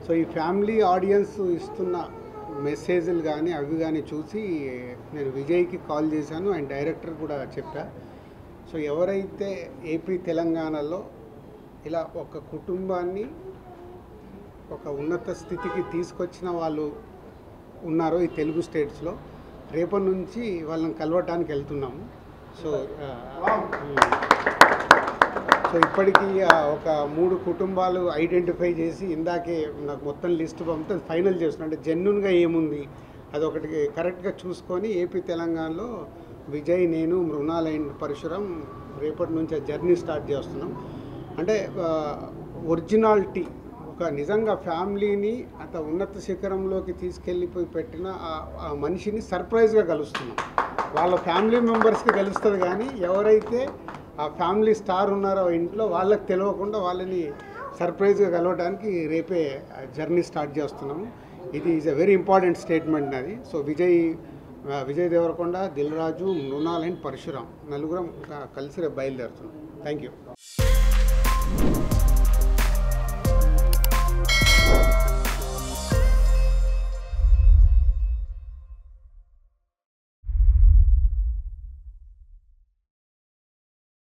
So ఈ family audience ఇస్తున్న మెసేజ్లు కానీ అవి కానీ చూసి నేను విజయ్కి కాల్ చేశాను, అండ్ డైరెక్టర్ కూడా చెప్పా. సో ఎవరైతే ఏపీ తెలంగాణలో ఇలా ఒక కుటుంబాన్ని ఒక ఉన్నత స్థితికి తీసుకొచ్చిన వాళ్ళు ఉన్నారో ఈ తెలుగు స్టేట్స్లో, రేపటి నుంచి వాళ్ళని కలవటానికి వెళ్తున్నాము. సో ఇప్పటికీ ఒక 3 కుటుంబాలు ఐడెంటిఫై చేసి ఇందాకే నాకు మొత్తం లిస్ట్ పంపితే ఫైనల్ చేస్తున్నాం. అంటే జెన్యున్గా ఏముంది అదొకటి కరెక్ట్గా చూసుకొని ఏపీ తెలంగాణలో విజయ్, నేను, మృణాల్ అండ్ పరశురాం రేపటి నుంచి జర్నీ స్టార్ట్ చేస్తున్నాం. అంటే ఒరిజినాలిటీ, ఒక నిజంగా ఫ్యామిలీని అంత ఉన్నత శిఖరంలోకి తీసుకెళ్ళిపోయి పెట్టిన ఆ మనిషిని సర్ప్రైజ్గా కలుస్తున్నాం. వాళ్ళ ఫ్యామిలీ మెంబర్స్కి తెలుస్తుంది, కానీ ఎవరైతే ఆ ఫ్యామిలీ స్టార్ ఉన్నారో ఇంట్లో వాళ్ళకి తెలియకుండా వాళ్ళని సర్ప్రైజ్గా కలవడానికి రేపే జర్నీ స్టార్ట్ చేస్తున్నాము. ఇది is a very important statement నాది. సో విజయ్ దేవరకొండ, దిల్ రాజు, మృణాల్ అండ్ పరశురాం నలుగురం కలిసి రేపు బయలుదేరుతున్నాం. Thank you.